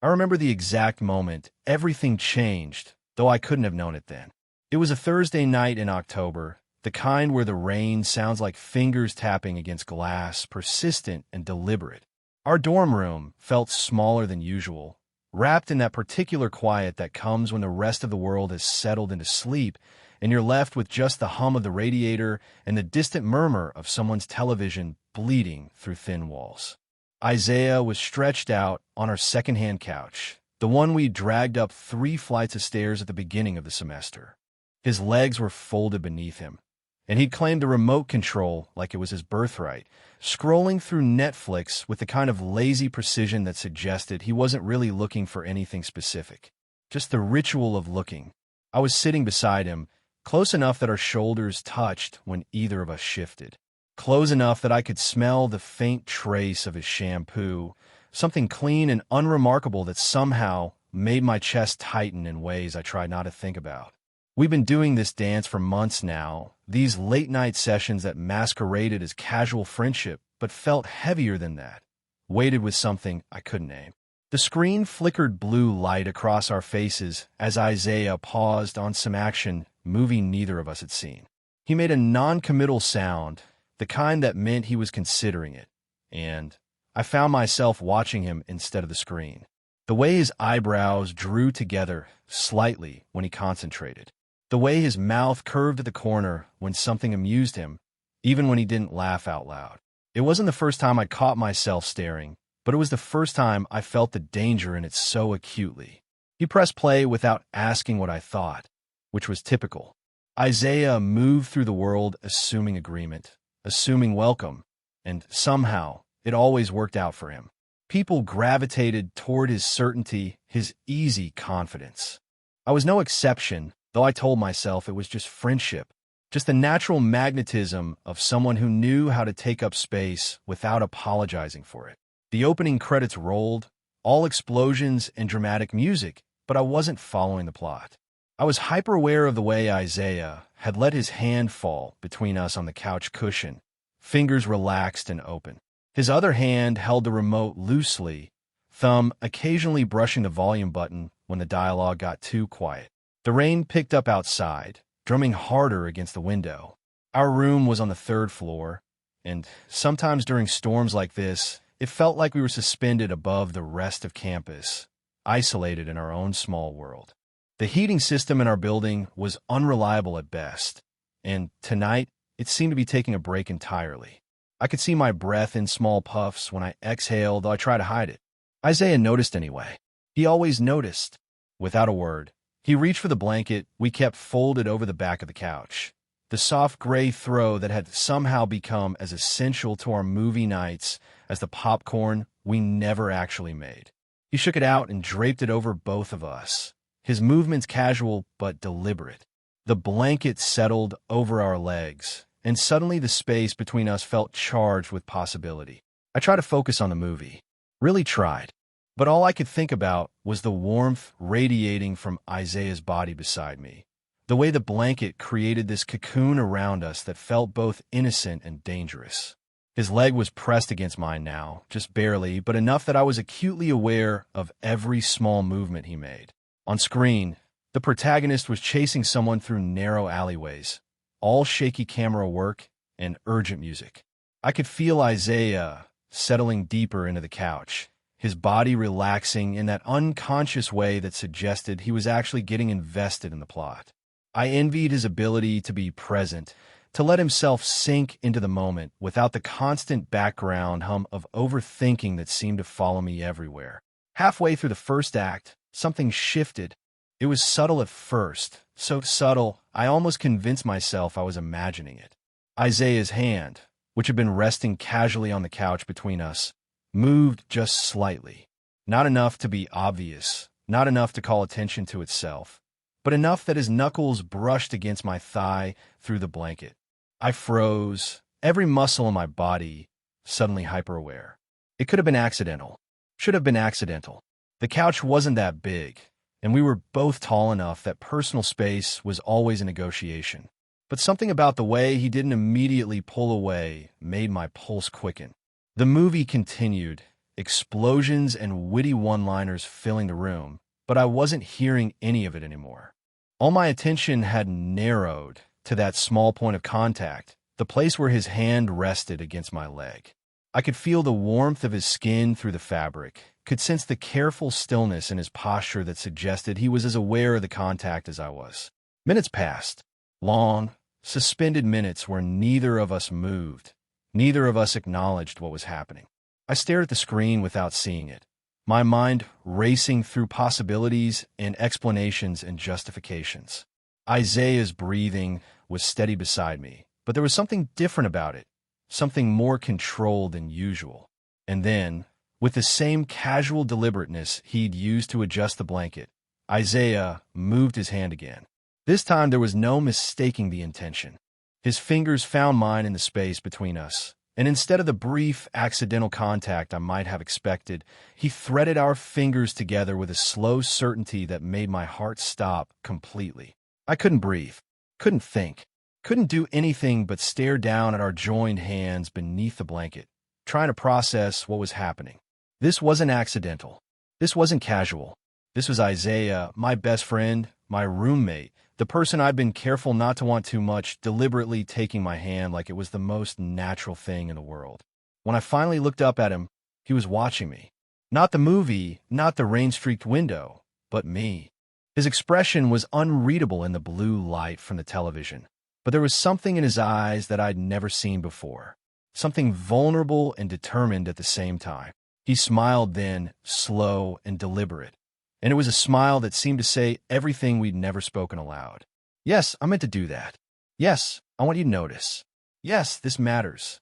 I remember the exact moment. Everything changed, though I couldn't have known it then. It was a Thursday night in October, the kind where the rain sounds like fingers tapping against glass, persistent and deliberate. Our dorm room felt smaller than usual, wrapped in that particular quiet that comes when the rest of the world has settled into sleep and you're left with just the hum of the radiator and the distant murmur of someone's television bleeding through thin walls. Isaiah was stretched out on our second-hand couch, the one we dragged up 3 flights of stairs at the beginning of the semester. His legs were folded beneath him, and he'd claimed the remote control like it was his birthright, scrolling through Netflix with the kind of lazy precision that suggested he wasn't really looking for anything specific, just the ritual of looking. I was sitting beside him, close enough that our shoulders touched when either of us shifted, close enough that I could smell the faint trace of his shampoo, something clean and unremarkable that somehow made my chest tighten in ways I tried not to think about. We've been doing this dance for months now, these late-night sessions that masqueraded as casual friendship but felt heavier than that, weighted with something I couldn't name. The screen flickered blue light across our faces as Isaiah paused on some action movie neither of us had seen. He made a non-committal sound, the kind that meant he was considering it, and I found myself watching him instead of the screen. The way his eyebrows drew together slightly when he concentrated. The way his mouth curved at the corner when something amused him, even when he didn't laugh out loud. It wasn't the first time I caught myself staring, but it was the first time I felt the danger in it so acutely. He pressed play without asking what I thought, which was typical. Isaiah moved through the world assuming agreement, assuming welcome, and somehow it always worked out for him. People gravitated toward his certainty, his easy confidence. I was no exception, though I told myself it was just friendship, just the natural magnetism of someone who knew how to take up space without apologizing for it. The opening credits rolled, all explosions and dramatic music, but I wasn't following the plot. I was hyper-aware of the way Isaiah had let his hand fall between us on the couch cushion, fingers relaxed and open. His other hand held the remote loosely, thumb occasionally brushing the volume button when the dialogue got too quiet. The rain picked up outside, drumming harder against the window. Our room was on the 3rd floor, and sometimes during storms like this, it felt like we were suspended above the rest of campus, isolated in our own small world. The heating system in our building was unreliable at best, and tonight it seemed to be taking a break entirely. I could see my breath in small puffs when I exhaled, though I tried to hide it. Isaiah noticed anyway. He always noticed. Without a word, he reached for the blanket we kept folded over the back of the couch, the soft gray throw that had somehow become as essential to our movie nights as the popcorn we never actually made. He shook it out and draped it over both of us, his movements casual but deliberate. The blanket settled over our legs, and suddenly the space between us felt charged with possibility. I tried to focus on the movie. Really tried. But all I could think about was the warmth radiating from Isaiah's body beside me. The way the blanket created this cocoon around us that felt both innocent and dangerous. His leg was pressed against mine now, just barely, but enough that I was acutely aware of every small movement he made. On screen, the protagonist was chasing someone through narrow alleyways, all shaky camera work and urgent music. I could feel Isaiah settling deeper into the couch, his body relaxing in that unconscious way that suggested he was actually getting invested in the plot. I envied his ability to be present, to let himself sink into the moment without the constant background hum of overthinking that seemed to follow me everywhere. Halfway through the first act, something shifted. It was subtle at first, so subtle I almost convinced myself I was imagining it. Isaiah's hand, which had been resting casually on the couch between us, moved just slightly. Not enough to be obvious, not enough to call attention to itself, but enough that his knuckles brushed against my thigh through the blanket. I froze, every muscle in my body suddenly hyper-aware. It could have been accidental. Should have been accidental. The couch wasn't that big, and we were both tall enough that personal space was always a negotiation. But something about the way he didn't immediately pull away made my pulse quicken. The movie continued, explosions and witty one-liners filling the room, but I wasn't hearing any of it anymore. All my attention had narrowed to that small point of contact, the place where his hand rested against my leg. I could feel the warmth of his skin through the fabric, could sense the careful stillness in his posture that suggested he was as aware of the contact as I was. Minutes passed. Long, suspended minutes where neither of us moved. Neither of us acknowledged what was happening. I stared at the screen without seeing it, my mind racing through possibilities and explanations and justifications. Isaiah's breathing was steady beside me, but there was something different about it, something more controlled than usual. And then, with the same casual deliberateness he'd used to adjust the blanket, Isaiah moved his hand again. This time there was no mistaking the intention. His fingers found mine in the space between us, and instead of the brief, accidental contact I might have expected, he threaded our fingers together with a slow certainty that made my heart stop completely. I couldn't breathe, couldn't think, couldn't do anything but stare down at our joined hands beneath the blanket, trying to process what was happening. This wasn't accidental. This wasn't casual. This was Isaiah, my best friend, my roommate, the person I'd been careful not to want too much, deliberately taking my hand like it was the most natural thing in the world. When I finally looked up at him, he was watching me. Not the movie, not the rain-streaked window, but me. His expression was unreadable in the blue light from the television, but there was something in his eyes that I'd never seen before. Something vulnerable and determined at the same time. He smiled then, slow and deliberate. And it was a smile that seemed to say everything we'd never spoken aloud. Yes, I meant to do that. Yes, I want you to notice. Yes, this matters.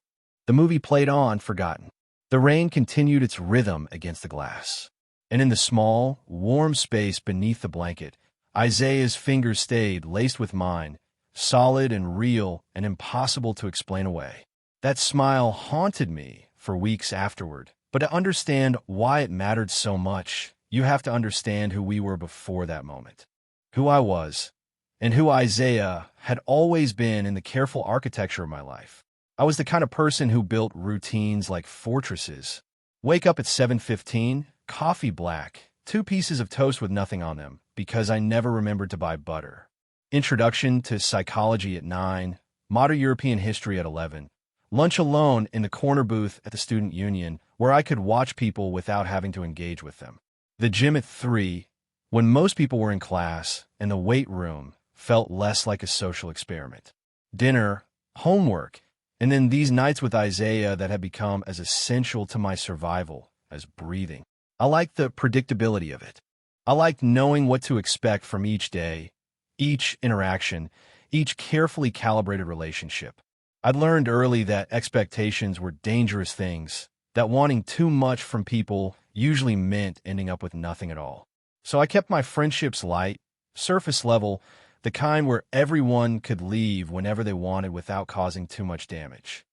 The movie played on, forgotten. The rain continued its rhythm against the glass. And in the small, warm space beneath the blanket, Isaiah's fingers stayed, laced with mine, solid and real and impossible to explain away. That smile haunted me for weeks afterward. But to understand why it mattered so much, you have to understand who we were before that moment. Who I was, and who Isaiah had always been in the careful architecture of my life. I was the kind of person who built routines like fortresses. Wake up at 7:15, coffee black, 2 pieces of toast with nothing on them, because I never remembered to buy butter. Introduction to psychology at 9, modern European history at 11. Lunch alone in the corner booth at the student union, where I could watch people without having to engage with them. The gym at 3, when most people were in class, and the weight room felt less like a social experiment. Dinner, homework, and then these nights with Isaiah that had become as essential to my survival as breathing. I liked the predictability of it. I liked knowing what to expect from each day, each interaction, each carefully calibrated relationship. I'd learned early that expectations were dangerous things, that wanting too much from people usually meant ending up with nothing at all. So I kept my friendships light, surface level, the kind where everyone could leave whenever they wanted without causing too much damage.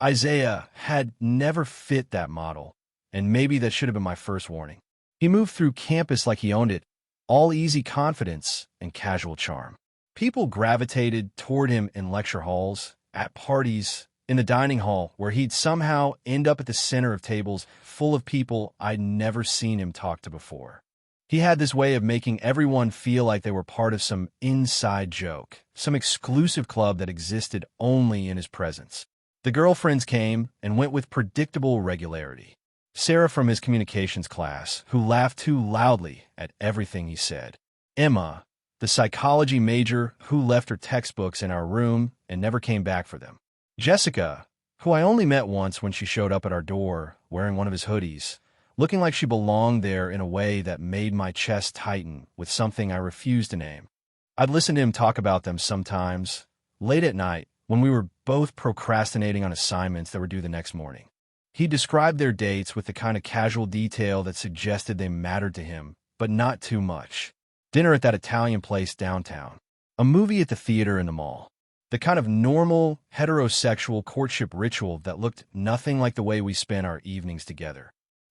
Isaiah had never fit that model, and maybe that should have been my first warning. He moved through campus like he owned it, all easy confidence and casual charm. People gravitated toward him in lecture halls, at parties, in the dining hall, where he'd somehow end up at the center of tables full of people I'd never seen him talk to before. He had this way of making everyone feel like they were part of some inside joke, some exclusive club that existed only in his presence. The girlfriends came and went with predictable regularity. Sarah from his communications class, who laughed too loudly at everything he said. Emma, the psychology major who left her textbooks in our room and never came back for them. Jessica, who I only met once when she showed up at our door wearing one of his hoodies, looking like she belonged there in a way that made my chest tighten with something I refused to name. I'd listen to him talk about them sometimes, late at night, when we were both procrastinating on assignments that were due the next morning. He described their dates with the kind of casual detail that suggested they mattered to him, but not too much. Dinner at that Italian place downtown. A movie at the theater in the mall. The kind of normal, heterosexual courtship ritual that looked nothing like the way we spent our evenings together.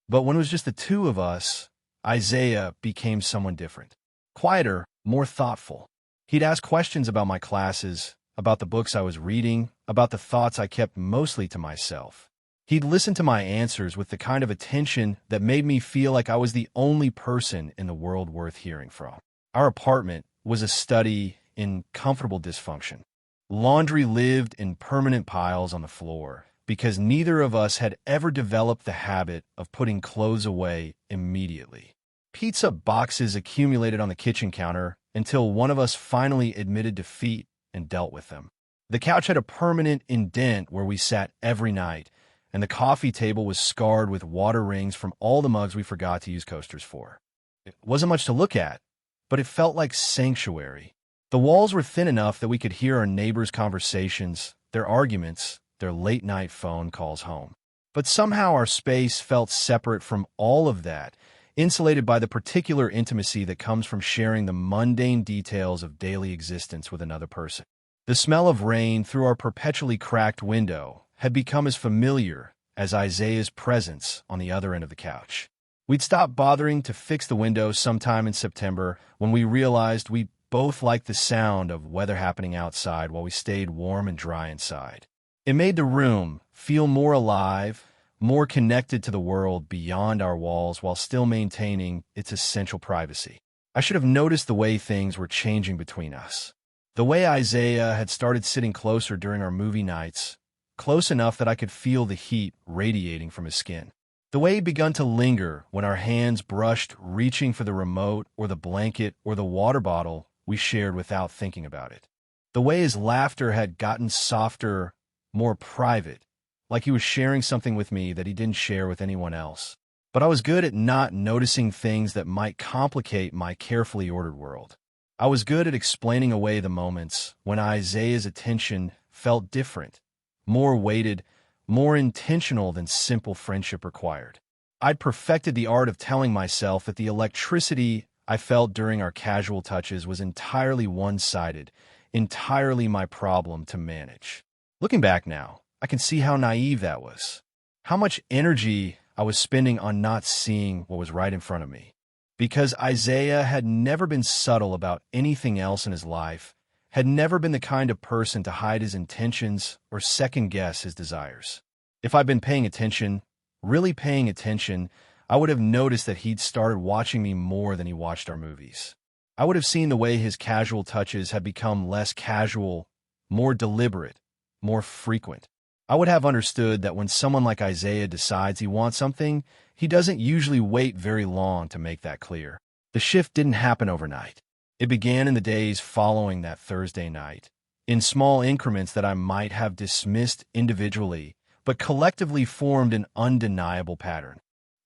But when it was just the two of us, Isaiah became someone different. Quieter, more thoughtful. He'd ask questions about my classes, about the books I was reading, about the thoughts I kept mostly to myself. He'd listen to my answers with the kind of attention that made me feel like I was the only person in the world worth hearing from. Our apartment was a study in comfortable dysfunction. Laundry lived in permanent piles on the floor because neither of us had ever developed the habit of putting clothes away immediately. Pizza boxes accumulated on the kitchen counter until one of us finally admitted defeat and dealt with them. The couch had a permanent indent where we sat every night, and the coffee table was scarred with water rings from all the mugs we forgot to use coasters for. It wasn't much to look at, but it felt like sanctuary. The walls were thin enough that we could hear our neighbors' conversations, their arguments, their late-night phone calls home. But somehow our space felt separate from all of that, insulated by the particular intimacy that comes from sharing the mundane details of daily existence with another person. The smell of rain through our perpetually cracked window had become as familiar as Isaiah's presence on the other end of the couch. We'd stopped bothering to fix the windows sometime in September when we realized we both liked the sound of weather happening outside while we stayed warm and dry inside. It made the room feel more alive, more connected to the world beyond our walls while still maintaining its essential privacy. I should have noticed the way things were changing between us. The way Isaiah had started sitting closer during our movie nights, close enough that I could feel the heat radiating from his skin. The way he'd begun to linger when our hands brushed reaching for the remote or the blanket or the water bottle we shared without thinking about it. The way his laughter had gotten softer, more private, like he was sharing something with me that he didn't share with anyone else. But I was good at not noticing things that might complicate my carefully ordered world. I was good at explaining away the moments when Isaiah's attention felt different, more weighted, more intentional than simple friendship required. I'd perfected the art of telling myself that the electricity I felt during our casual touches was entirely one-sided, entirely my problem to manage. Looking back now, I can see how naive that was. How much energy I was spending on not seeing what was right in front of me. Because Isaiah had never been subtle about anything else in his life, had never been the kind of person to hide his intentions or second-guess his desires. If I'd been paying attention, really paying attention, I would have noticed that he'd started watching me more than he watched our movies. I would have seen the way his casual touches had become less casual, more deliberate, more frequent. I would have understood that when someone like Isaiah decides he wants something, he doesn't usually wait very long to make that clear. The shift didn't happen overnight. It began in the days following that Thursday night, in small increments that I might have dismissed individually, but collectively formed an undeniable pattern.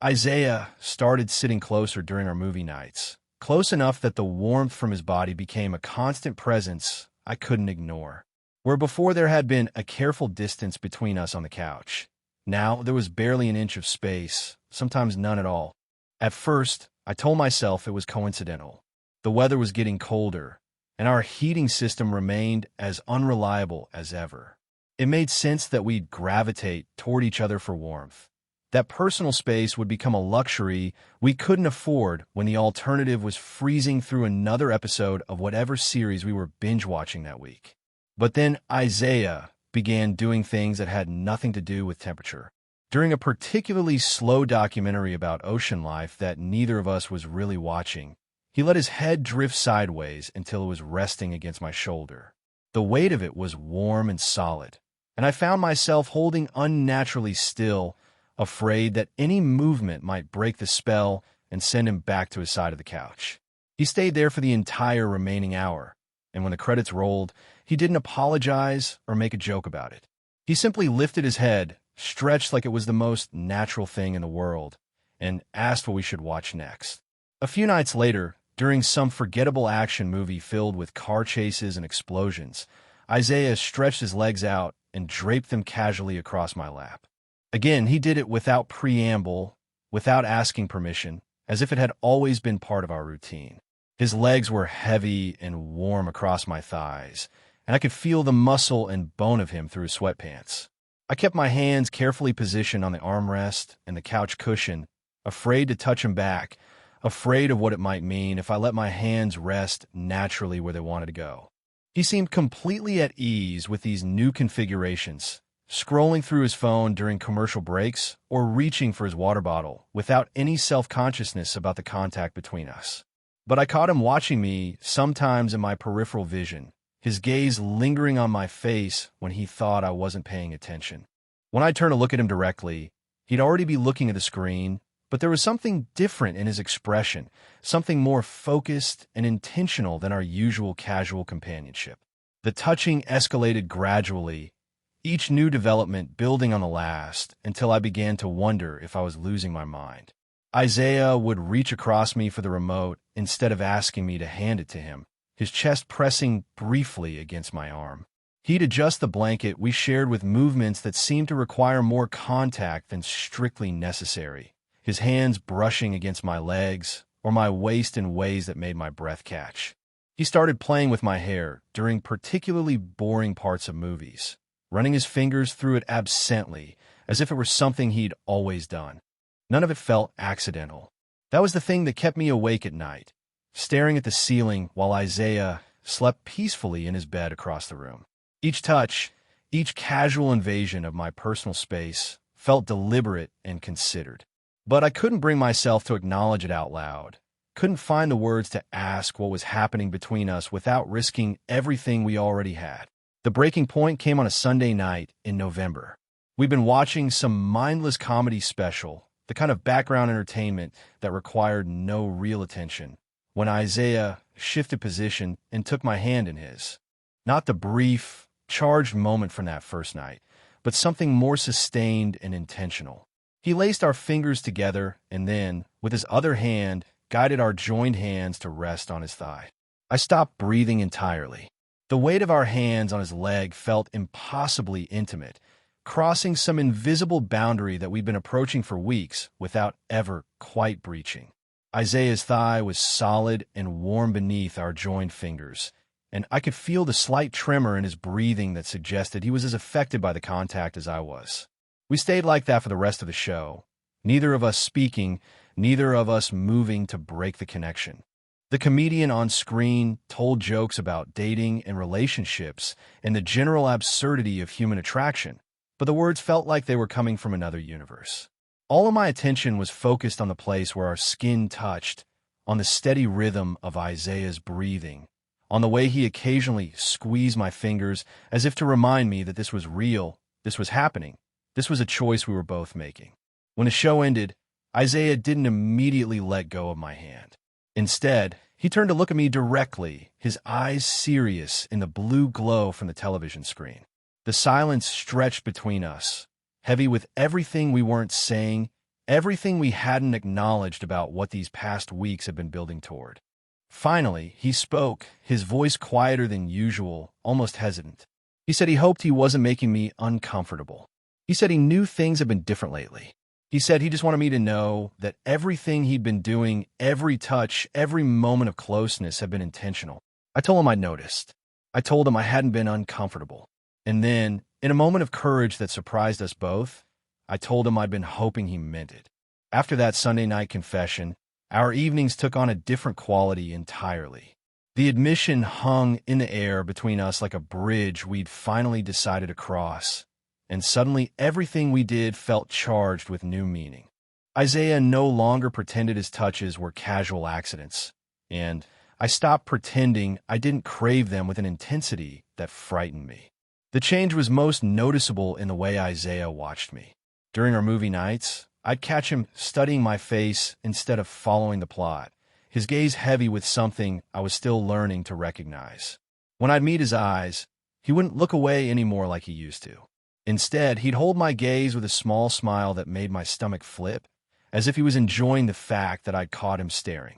Isaiah started sitting closer during our movie nights, close enough that the warmth from his body became a constant presence I couldn't ignore. Where before there had been a careful distance between us on the couch, now there was barely an inch of space, sometimes none at all. At first, I told myself it was coincidental. The weather was getting colder, and our heating system remained as unreliable as ever. It made sense that we'd gravitate toward each other for warmth. That personal space would become a luxury we couldn't afford when the alternative was freezing through another episode of whatever series we were binge-watching that week. But then Isaiah began doing things that had nothing to do with temperature. During a particularly slow documentary about ocean life that neither of us was really watching, he let his head drift sideways until it was resting against my shoulder. The weight of it was warm and solid, and I found myself holding unnaturally still, afraid that any movement might break the spell and send him back to his side of the couch. He stayed there for the entire remaining hour, and when the credits rolled, he didn't apologize or make a joke about it. He simply lifted his head, stretched like it was the most natural thing in the world, and asked what we should watch next. A few nights later, during some forgettable action movie filled with car chases and explosions, Isaiah stretched his legs out and draped them casually across my lap. Again, he did it without preamble, without asking permission, as if it had always been part of our routine. His legs were heavy and warm across my thighs, and I could feel the muscle and bone of him through his sweatpants. I kept my hands carefully positioned on the armrest and the couch cushion, afraid to touch him back, afraid of what it might mean if I let my hands rest naturally where they wanted to go. He seemed completely at ease with these new configurations, scrolling through his phone during commercial breaks, or reaching for his water bottle without any self-consciousness about the contact between us. But I caught him watching me, sometimes in my peripheral vision, his gaze lingering on my face when he thought I wasn't paying attention. When I turned to look at him directly, he'd already be looking at the screen, but there was something different in his expression, something more focused and intentional than our usual casual companionship. The touching escalated gradually, each new development building on the last, until I began to wonder if I was losing my mind. Isaiah would reach across me for the remote instead of asking me to hand it to him, his chest pressing briefly against my arm. He'd adjust the blanket we shared with movements that seemed to require more contact than strictly necessary, his hands brushing against my legs or my waist in ways that made my breath catch. He started playing with my hair during particularly boring parts of movies, running his fingers through it absently, as if it were something he'd always done. None of it felt accidental. That was the thing that kept me awake at night, staring at the ceiling while Isaiah slept peacefully in his bed across the room. Each touch, each casual invasion of my personal space felt deliberate and considered. But I couldn't bring myself to acknowledge it out loud, couldn't find the words to ask what was happening between us without risking everything we already had. The breaking point came on a Sunday night in November. We'd been watching some mindless comedy special, the kind of background entertainment that required no real attention, when Isaiah shifted position and took my hand in his. Not the brief, charged moment from that first night, but something more sustained and intentional. He laced our fingers together and then, with his other hand, guided our joined hands to rest on his thigh. I stopped breathing entirely. The weight of our hands on his leg felt impossibly intimate, crossing some invisible boundary that we'd been approaching for weeks without ever quite breaching. Isaiah's thigh was solid and warm beneath our joined fingers, and I could feel the slight tremor in his breathing that suggested he was as affected by the contact as I was. We stayed like that for the rest of the show, neither of us speaking, neither of us moving to break the connection. The comedian on screen told jokes about dating and relationships and the general absurdity of human attraction, but the words felt like they were coming from another universe. All of my attention was focused on the place where our skin touched, on the steady rhythm of Isaiah's breathing, on the way he occasionally squeezed my fingers as if to remind me that this was real, this was happening, this was a choice we were both making. When the show ended, Isaiah didn't immediately let go of my hand. Instead, he turned to look at me directly, his eyes serious in the blue glow from the television screen. The silence stretched between us, heavy with everything we weren't saying, everything we hadn't acknowledged about what these past weeks had been building toward. Finally, he spoke, his voice quieter than usual, almost hesitant. He said he hoped he wasn't making me uncomfortable. He said he knew things had been different lately. He said he just wanted me to know that everything he'd been doing, every touch, every moment of closeness had been intentional. I told him I'd noticed. I told him I hadn't been uncomfortable. And then, in a moment of courage that surprised us both, I told him I'd been hoping he meant it. After that Sunday night confession, our evenings took on a different quality entirely. The admission hung in the air between us like a bridge we'd finally decided to cross, and suddenly everything we did felt charged with new meaning. Isaiah no longer pretended his touches were casual accidents, and I stopped pretending I didn't crave them with an intensity that frightened me. The change was most noticeable in the way Isaiah watched me. During our movie nights, I'd catch him studying my face instead of following the plot, his gaze heavy with something I was still learning to recognize. When I'd meet his eyes, he wouldn't look away anymore like he used to. Instead, he'd hold my gaze with a small smile that made my stomach flip, as if he was enjoying the fact that I'd caught him staring.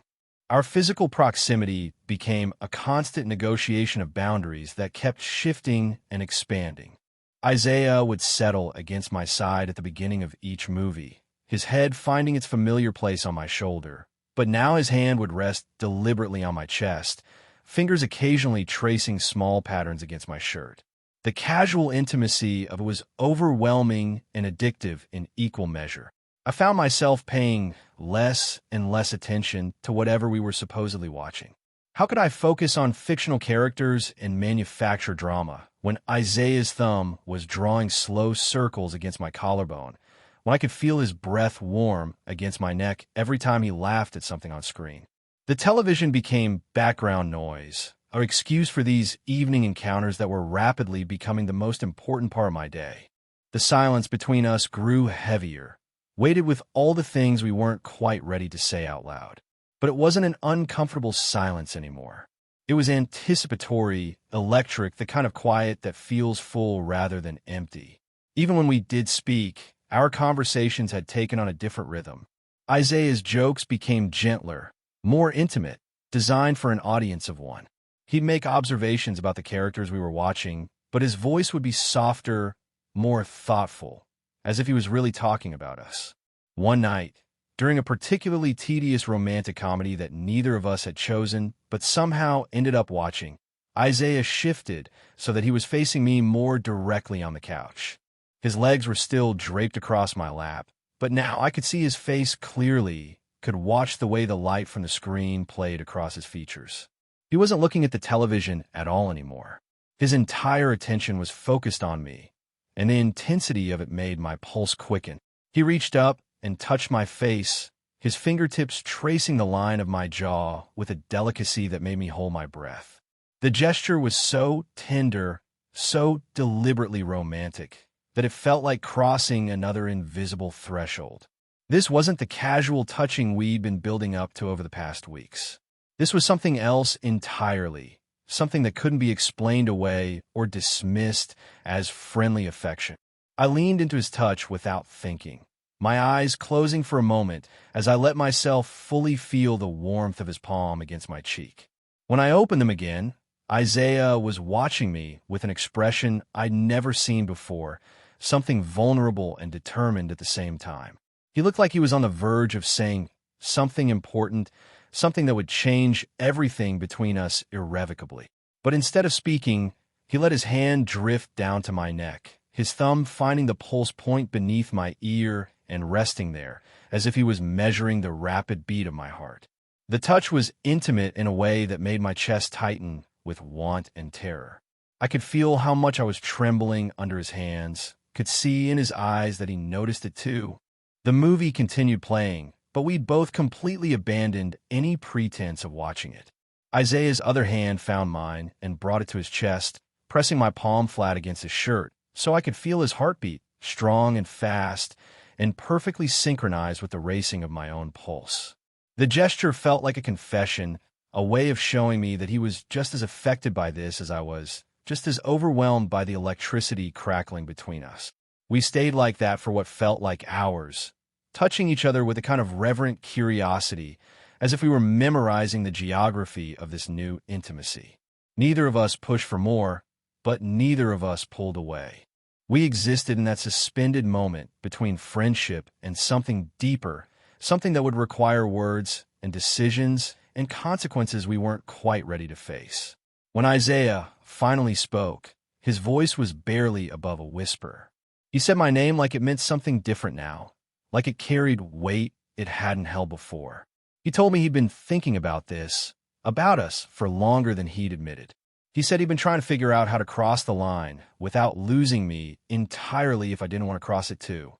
Our physical proximity became a constant negotiation of boundaries that kept shifting and expanding. Isaiah would settle against my side at the beginning of each movie, his head finding its familiar place on my shoulder, but now his hand would rest deliberately on my chest, fingers occasionally tracing small patterns against my shirt. The casual intimacy of it was overwhelming and addictive in equal measure. I found myself paying less and less attention to whatever we were supposedly watching. How could I focus on fictional characters and manufacture drama when Isaiah's thumb was drawing slow circles against my collarbone, when I could feel his breath warm against my neck every time he laughed at something on screen. The television became background noise, an excuse for these evening encounters that were rapidly becoming the most important part of my day. The silence between us grew heavier, weighted with all the things we weren't quite ready to say out loud. But it wasn't an uncomfortable silence anymore. It was anticipatory, electric, the kind of quiet that feels full rather than empty. Even when we did speak, our conversations had taken on a different rhythm. Isaiah's jokes became gentler, more intimate, designed for an audience of one. He'd make observations about the characters we were watching, but his voice would be softer, more thoughtful, as if he was really talking about us. One night, during a particularly tedious romantic comedy that neither of us had chosen but somehow ended up watching, Isaiah shifted so that he was facing me more directly on the couch. His legs were still draped across my lap, but now I could see his face clearly, could watch the way the light from the screen played across his features. He wasn't looking at the television at all anymore. His entire attention was focused on me, and the intensity of it made my pulse quicken. He reached up and touched my face, his fingertips tracing the line of my jaw with a delicacy that made me hold my breath. The gesture was so tender, so deliberately romantic, that it felt like crossing another invisible threshold. This wasn't the casual touching we'd been building up to over the past weeks. This was something else entirely, something that couldn't be explained away or dismissed as friendly affection. I leaned into his touch without thinking, my eyes closing for a moment as I let myself fully feel the warmth of his palm against my cheek. When I opened them again, Isaiah was watching me with an expression I'd never seen before, something vulnerable and determined at the same time. He looked like he was on the verge of saying something important, something that would change everything between us irrevocably. But instead of speaking, he let his hand drift down to my neck, his thumb finding the pulse point beneath my ear and resting there, as if he was measuring the rapid beat of my heart. The touch was intimate in a way that made my chest tighten with want and terror. I could feel how much I was trembling under his hands, could see in his eyes that he noticed it too. The movie continued playing, but we'd both completely abandoned any pretense of watching it. Isaiah's other hand found mine and brought it to his chest, pressing my palm flat against his shirt, so I could feel his heartbeat, strong and fast, and perfectly synchronized with the racing of my own pulse. The gesture felt like a confession, a way of showing me that he was just as affected by this as I was, just as overwhelmed by the electricity crackling between us. We stayed like that for what felt like hours, touching each other with a kind of reverent curiosity, as if we were memorizing the geography of this new intimacy. Neither of us pushed for more, but neither of us pulled away. We existed in that suspended moment between friendship and something deeper, something that would require words and decisions and consequences we weren't quite ready to face. When Isaiah finally spoke, his voice was barely above a whisper. He said my name like it meant something different now, like it carried weight it hadn't held before. He told me he'd been thinking about this, about us, for longer than he'd admitted. He said he'd been trying to figure out how to cross the line without losing me entirely if I didn't want to cross it too.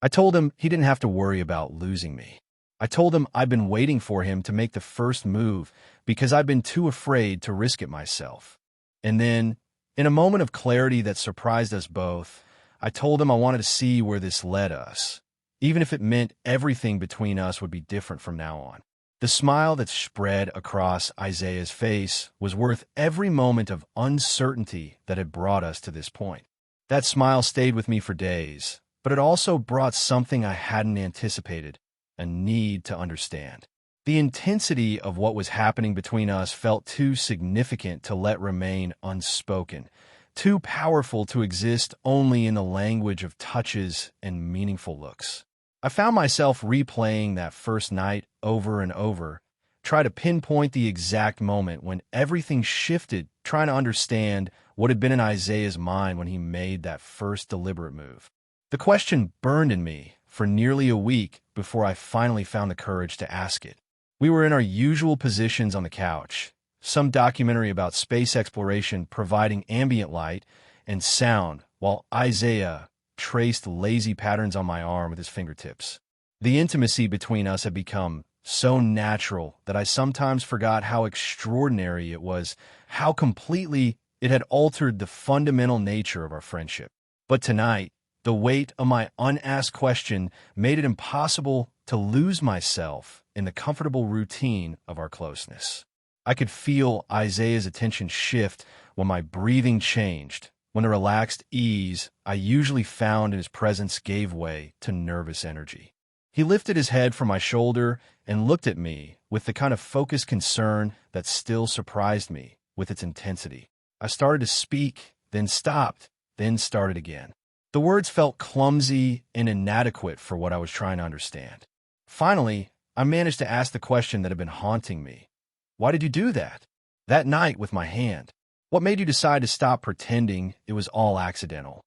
I told him he didn't have to worry about losing me. I told him I'd been waiting for him to make the first move because I'd been too afraid to risk it myself. And then, in a moment of clarity that surprised us both, I told him I wanted to see where this led us, even if it meant everything between us would be different from now on. The smile that spread across Isaiah's face was worth every moment of uncertainty that had brought us to this point. That smile stayed with me for days, but it also brought something I hadn't anticipated, a need to understand. The intensity of what was happening between us felt too significant to let remain unspoken, too powerful to exist only in the language of touches and meaningful looks. I found myself replaying that first night over and over, try to pinpoint the exact moment when everything shifted, trying to understand what had been in Isaiah's mind when he made that first deliberate move. The question burned in me for nearly a week before I finally found the courage to ask it. We were in our usual positions on the couch, some documentary about space exploration providing ambient light, and sound, while Isaiah traced lazy patterns on my arm with his fingertips. The intimacy between us had become so natural that I sometimes forgot how extraordinary it was, how completely it had altered the fundamental nature of our friendship. But tonight, the weight of my unasked question made it impossible to lose myself in the comfortable routine of our closeness. I could feel Isaiah's attention shift when my breathing changed, when the relaxed ease I usually found in his presence gave way to nervous energy. He lifted his head from my shoulder and looked at me with the kind of focused concern that still surprised me with its intensity. I started to speak, then stopped, then started again. The words felt clumsy and inadequate for what I was trying to understand. Finally, I managed to ask the question that had been haunting me. Why did you do that? That night with my hand. What made you decide to stop pretending it was all accidental?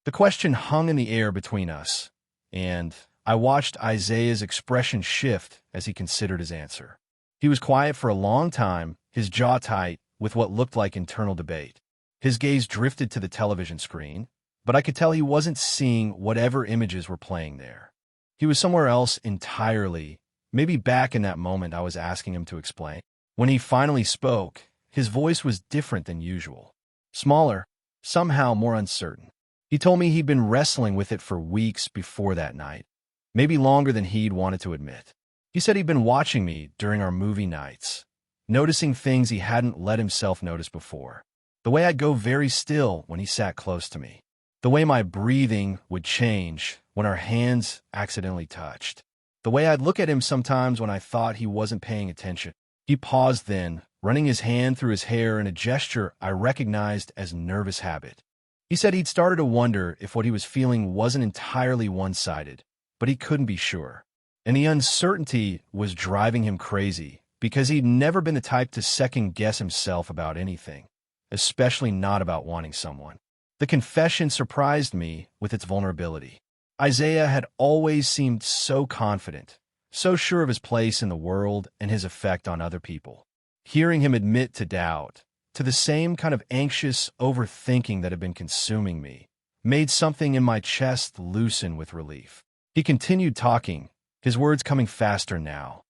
The question hung in the air between us, and I watched Isaiah's expression shift as he considered his answer. He was quiet for a long time, his jaw tight with what looked like internal debate. His gaze drifted to the television screen, but I could tell he wasn't seeing whatever images were playing there. He was somewhere else entirely, maybe back in that moment I was asking him to explain. When he finally spoke, his voice was different than usual. Smaller, somehow more uncertain. He told me he'd been wrestling with it for weeks before that night, maybe longer than he'd wanted to admit. He said he'd been watching me during our movie nights, noticing things he hadn't let himself notice before. The way I'd go very still when he sat close to me. The way my breathing would change when our hands accidentally touched. The way I'd look at him sometimes when I thought he wasn't paying attention. He paused then, running his hand through his hair in a gesture I recognized as nervous habit. He said he'd started to wonder if what he was feeling wasn't entirely one-sided, but he couldn't be sure. And the uncertainty was driving him crazy because he'd never been the type to second-guess himself about anything, especially not about wanting someone. The confession surprised me with its vulnerability. Isaiah had always seemed so confident, so sure of his place in the world and his effect on other people. Hearing him admit to doubt, to the same kind of anxious overthinking that had been consuming me, made something in my chest loosen with relief. He continued talking, his words coming faster now,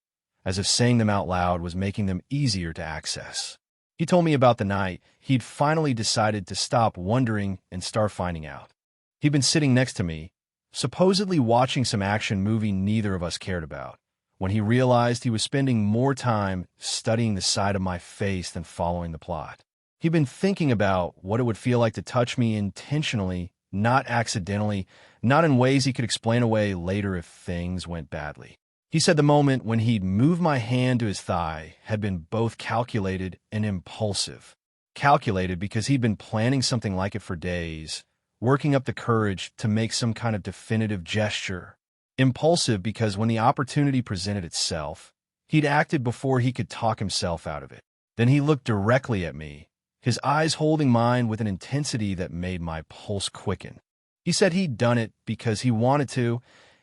as if saying them out loud was making them easier to access. He told me about the night he'd finally decided to stop wondering and start finding out. He'd been sitting next to me, supposedly watching some action movie neither of us cared about, when he realized he was spending more time studying the side of my face than following the plot. He'd been thinking about what it would feel like to touch me intentionally, not accidentally, not in ways he could explain away later if things went badly. He said the moment when he'd moved my hand to his thigh had been both calculated and impulsive. Calculated because he'd been planning something like it for days, working up the courage to make some kind of definitive gesture. Impulsive because when the opportunity presented itself, he'd acted before he could talk himself out of it. Then he looked directly at me, his eyes holding mine with an intensity that made my pulse quicken. He said he'd done it because he wanted to,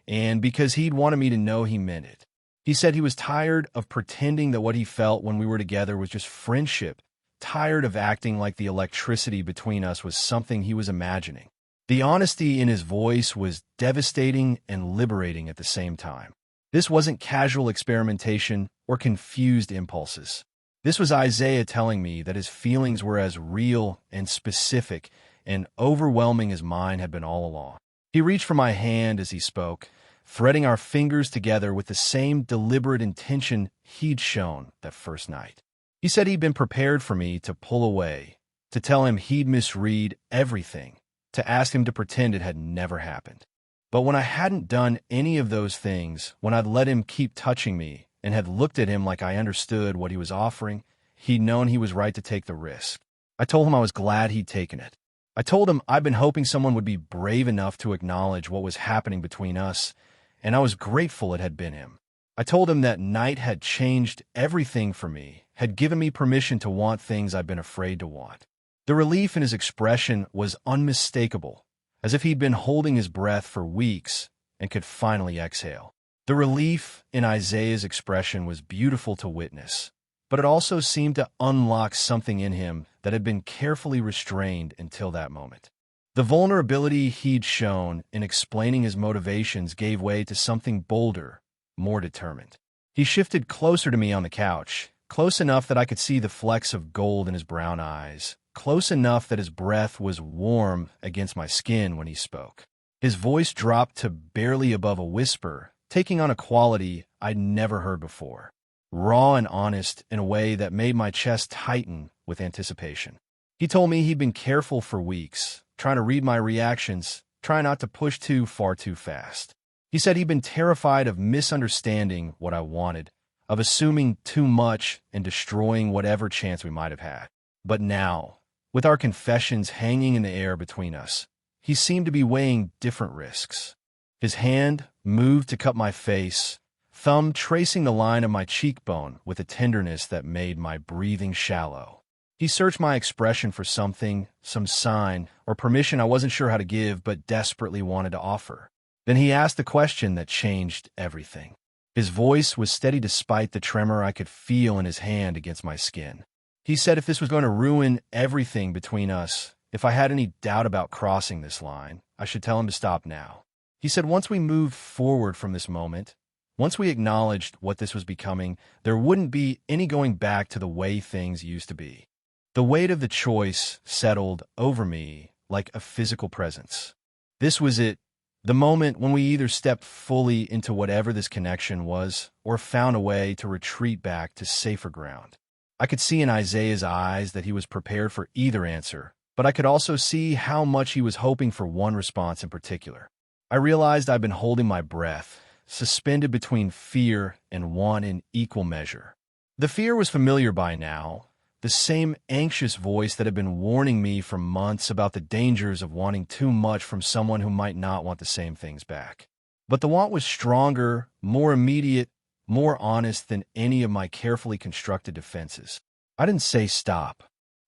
and because he'd wanted me to know he meant it. He said he was tired of pretending that what he felt when we were together was just friendship, tired of acting like the electricity between us was something he was imagining. The honesty in his voice was devastating and liberating at the same time. This wasn't casual experimentation or confused impulses. This was Isaiah telling me that his feelings were as real and specific and overwhelming as mine had been all along. He reached for my hand as he spoke, threading our fingers together with the same deliberate intention he'd shown that first night. He said he'd been prepared for me to pull away, to tell him he'd misread everything, to ask him to pretend it had never happened. But when I hadn't done any of those things, when I'd let him keep touching me and had looked at him like I understood what he was offering, he'd known he was right to take the risk. I told him I was glad he'd taken it. I told him I'd been hoping someone would be brave enough to acknowledge what was happening between us, and I was grateful it had been him. I told him that night had changed everything for me, had given me permission to want things I'd been afraid to want. The relief in his expression was unmistakable, as if he'd been holding his breath for weeks and could finally exhale. The relief in Isaiah's expression was beautiful to witness, but it also seemed to unlock something in him that had been carefully restrained until that moment. The vulnerability he'd shown in explaining his motivations gave way to something bolder, more determined. He shifted closer to me on the couch, close enough that I could see the flecks of gold in his brown eyes, close enough that his breath was warm against my skin when he spoke. His voice dropped to barely above a whisper, taking on a quality I'd never heard before. Raw and honest in a way that made my chest tighten with anticipation. He told me he'd been careful for weeks, trying to read my reactions, trying not to push too far too fast. He said he'd been terrified of misunderstanding what I wanted, of assuming too much and destroying whatever chance we might have had. But now, with our confessions hanging in the air between us, he seemed to be weighing different risks. His hand moved to cup my face, thumb tracing the line of my cheekbone with a tenderness that made my breathing shallow. He searched my expression for something, some sign, or permission I wasn't sure how to give but desperately wanted to offer. Then he asked the question that changed everything. His voice was steady despite the tremor I could feel in his hand against my skin. He said if this was going to ruin everything between us, if I had any doubt about crossing this line, I should tell him to stop now. He said once we moved forward from this moment, once we acknowledged what this was becoming, there wouldn't be any going back to the way things used to be. The weight of the choice settled over me like a physical presence. This was it, the moment when we either stepped fully into whatever this connection was or found a way to retreat back to safer ground. I could see in Isaiah's eyes that he was prepared for either answer, but I could also see how much he was hoping for one response in particular. I realized I'd been holding my breath, suspended between fear and want in equal measure. The fear was familiar by now, the same anxious voice that had been warning me for months about the dangers of wanting too much from someone who might not want the same things back. But the want was stronger, more immediate, more honest than any of my carefully constructed defenses. I didn't say stop.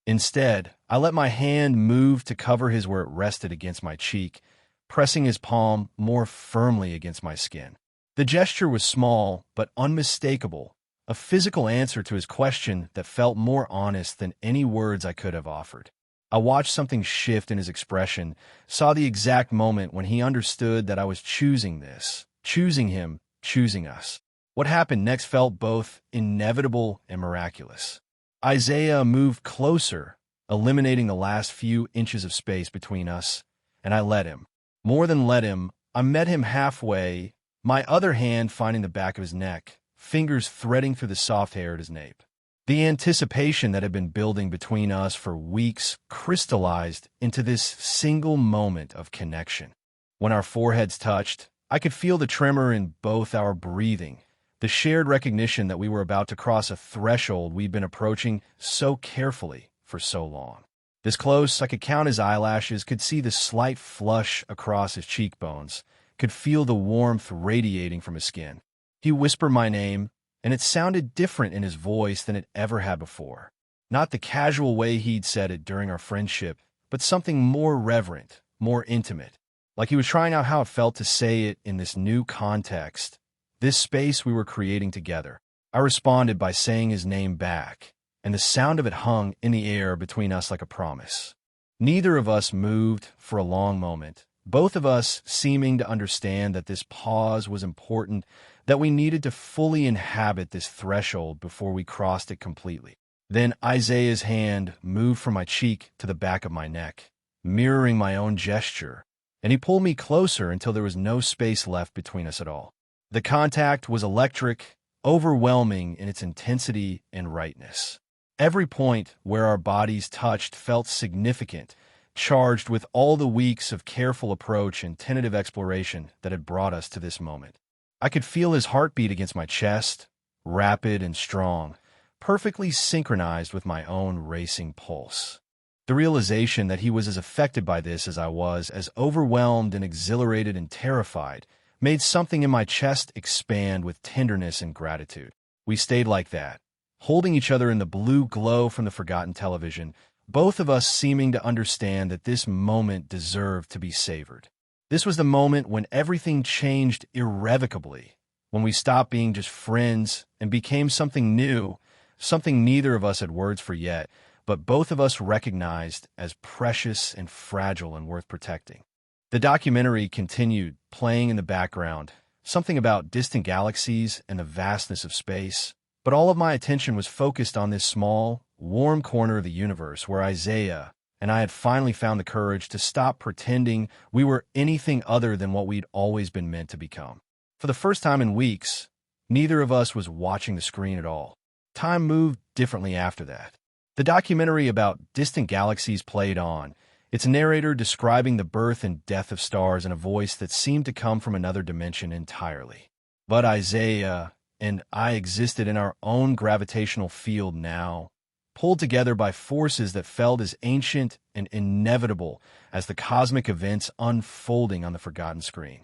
Instead, I let my hand move to cover his where it rested against my cheek, pressing his palm more firmly against my skin. The gesture was small, but unmistakable, a physical answer to his question that felt more honest than any words I could have offered. I watched something shift in his expression, saw the exact moment when he understood that I was choosing this, choosing him, choosing us. What happened next felt both inevitable and miraculous. Isaiah moved closer, eliminating the last few inches of space between us, and I let him. More than let him, I met him halfway, my other hand finding the back of his neck, fingers threading through the soft hair at his nape. The anticipation that had been building between us for weeks crystallized into this single moment of connection. When our foreheads touched, I could feel the tremor in both our breathing, the shared recognition that we were about to cross a threshold we'd been approaching so carefully for so long. This close, I could count his eyelashes, could see the slight flush across his cheekbones, could feel the warmth radiating from his skin. He whispered my name, and it sounded different in his voice than it ever had before. Not the casual way he'd said it during our friendship, but something more reverent, more intimate, like he was trying out how it felt to say it in this new context, this space we were creating together. I responded by saying his name back, and the sound of it hung in the air between us like a promise. Neither of us moved for a long moment, both of us seeming to understand that this pause was important, that we needed to fully inhabit this threshold before we crossed it completely. Then Isaiah's hand moved from my cheek to the back of my neck, mirroring my own gesture, and he pulled me closer until there was no space left between us at all. The contact was electric, overwhelming in its intensity and rightness. Every point where our bodies touched felt significant, charged with all the weeks of careful approach and tentative exploration that had brought us to this moment. I could feel his heartbeat against my chest, rapid and strong, perfectly synchronized with my own racing pulse. The realization that he was as affected by this as I was, as overwhelmed and exhilarated and terrified, made something in my chest expand with tenderness and gratitude. We stayed like that, holding each other in the blue glow from the forgotten television, both of us seeming to understand that this moment deserved to be savored. This was the moment when everything changed irrevocably, when we stopped being just friends and became something new, something neither of us had words for yet, but both of us recognized as precious and fragile and worth protecting. The documentary continued, playing in the background, something about distant galaxies and the vastness of space, but all of my attention was focused on this small, warm corner of the universe where Isaiah and I had finally found the courage to stop pretending we were anything other than what we'd always been meant to become. For the first time in weeks, neither of us was watching the screen at all. Time moved differently after that. The documentary about distant galaxies played on, its narrator describing the birth and death of stars in a voice that seemed to come from another dimension entirely. But Isaiah and I existed in our own gravitational field now, pulled together by forces that felt as ancient and inevitable as the cosmic events unfolding on the forgotten screen.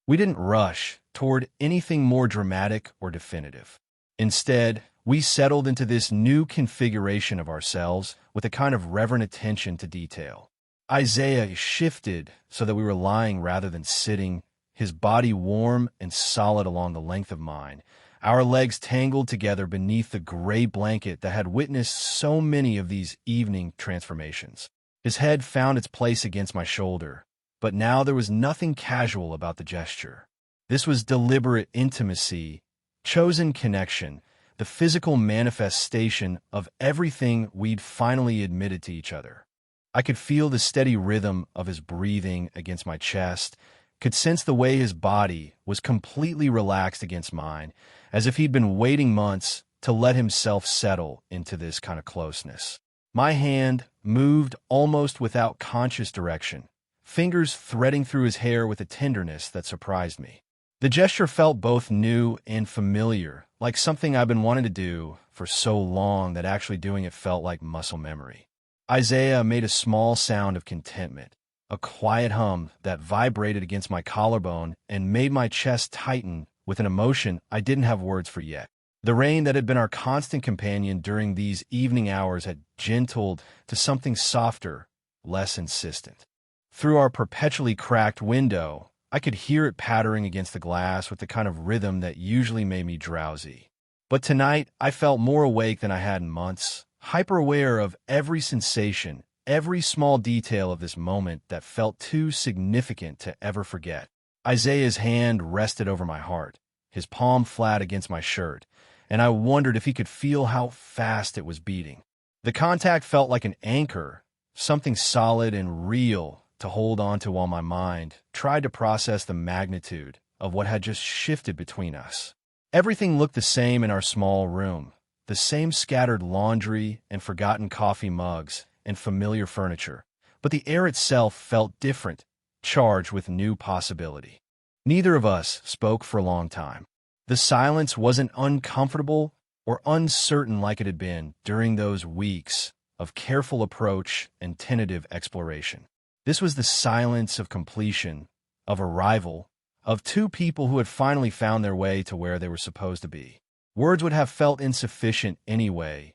We didn't rush toward anything more dramatic or definitive. Instead, we settled into this new configuration of ourselves with a kind of reverent attention to detail. Isaiah shifted so that we were lying rather than sitting, his body warm and solid along the length of mine, our legs tangled together beneath the gray blanket that had witnessed so many of these evening transformations. His head found its place against my shoulder, but now there was nothing casual about the gesture. This was deliberate intimacy, chosen connection, the physical manifestation of everything we'd finally admitted to each other. I could feel the steady rhythm of his breathing against my chest, could sense the way his body was completely relaxed against mine, as if he'd been waiting months to let himself settle into this kind of closeness. My hand moved almost without conscious direction, fingers threading through his hair with a tenderness that surprised me. The gesture felt both new and familiar, like something I've been wanting to do for so long that actually doing it felt like muscle memory. Isaiah made a small sound of contentment, a quiet hum that vibrated against my collarbone and made my chest tighten with an emotion I didn't have words for yet. The rain that had been our constant companion during these evening hours had gentled to something softer, less insistent. Through our perpetually cracked window, I could hear it pattering against the glass with the kind of rhythm that usually made me drowsy. But tonight, I felt more awake than I had in months, hyper-aware of every sensation, every small detail of this moment that felt too significant to ever forget. Isaiah's hand rested over my heart, his palm flat against my shirt, and I wondered if he could feel how fast it was beating. The contact felt like an anchor, something solid and real to hold on to while my mind tried to process the magnitude of what had just shifted between us. Everything looked the same in our small room, the same scattered laundry and forgotten coffee mugs and familiar furniture, but the air itself felt different, charged with new possibility. Neither of us spoke for a long time. The silence wasn't uncomfortable or uncertain like it had been during those weeks of careful approach and tentative exploration. This was the silence of completion, of arrival, of two people who had finally found their way to where they were supposed to be. Words would have felt insufficient anyway,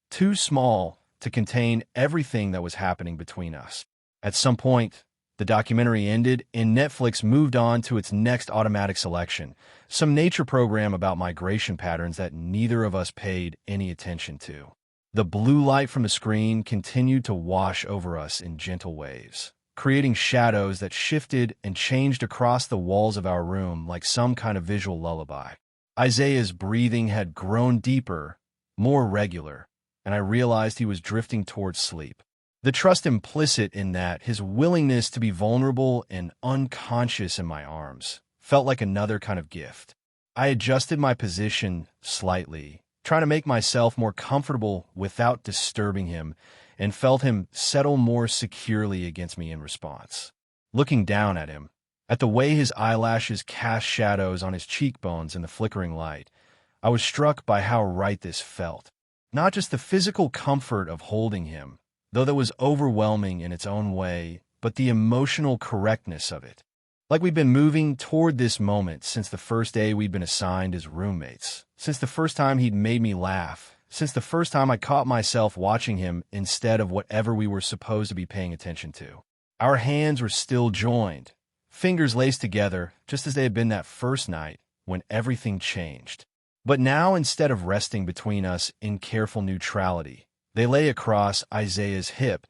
too small to contain everything that was happening between us. At some point, the documentary ended and Netflix moved on to its next automatic selection, some nature program about migration patterns that neither of us paid any attention to. The blue light from the screen continued to wash over us in gentle waves, creating shadows that shifted and changed across the walls of our room like some kind of visual lullaby. Isaiah's breathing had grown deeper, more regular, and I realized he was drifting towards sleep. The trust implicit in that, his willingness to be vulnerable and unconscious in my arms, felt like another kind of gift. I adjusted my position slightly, trying to make myself more comfortable without disturbing him, and felt him settle more securely against me in response. Looking down at him, at the way his eyelashes cast shadows on his cheekbones in the flickering light, I was struck by how right this felt. Not just the physical comfort of holding him, though that was overwhelming in its own way, but the emotional correctness of it. Like we'd been moving toward this moment since the first day we'd been assigned as roommates, since the first time he'd made me laugh, since the first time I caught myself watching him instead of whatever we were supposed to be paying attention to. Our hands were still joined, fingers laced together, just as they had been that first night when everything changed. But now, instead of resting between us in careful neutrality, they lay across Isaiah's hip,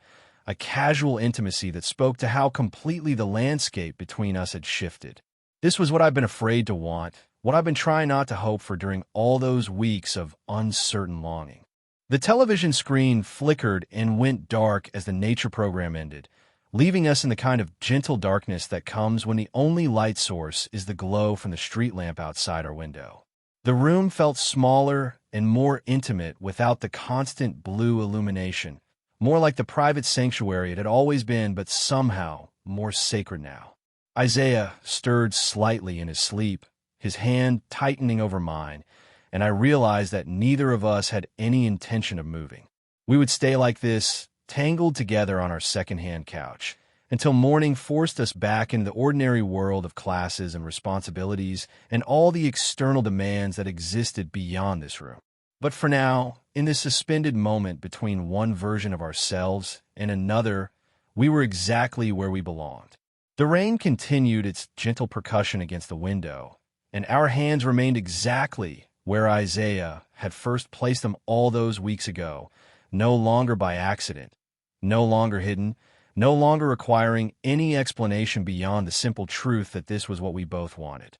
a casual intimacy that spoke to how completely the landscape between us had shifted. This was what I've been afraid to want, what I've been trying not to hope for during all those weeks of uncertain longing. The television screen flickered and went dark as the nature program ended, leaving us in the kind of gentle darkness that comes when the only light source is the glow from the street lamp outside our window. The room felt smaller and more intimate without the constant blue illumination, more like the private sanctuary it had always been, but somehow more sacred now. Isaiah stirred slightly in his sleep, his hand tightening over mine, and I realized that neither of us had any intention of moving. We would stay like this, tangled together on our second-hand couch, until morning forced us back into the ordinary world of classes and responsibilities and all the external demands that existed beyond this room. But for now, in this suspended moment between one version of ourselves and another, we were exactly where we belonged. The rain continued its gentle percussion against the window, and our hands remained exactly where Isaiah had first placed them all those weeks ago, no longer by accident, no longer hidden, no longer requiring any explanation beyond the simple truth that this was what we both wanted.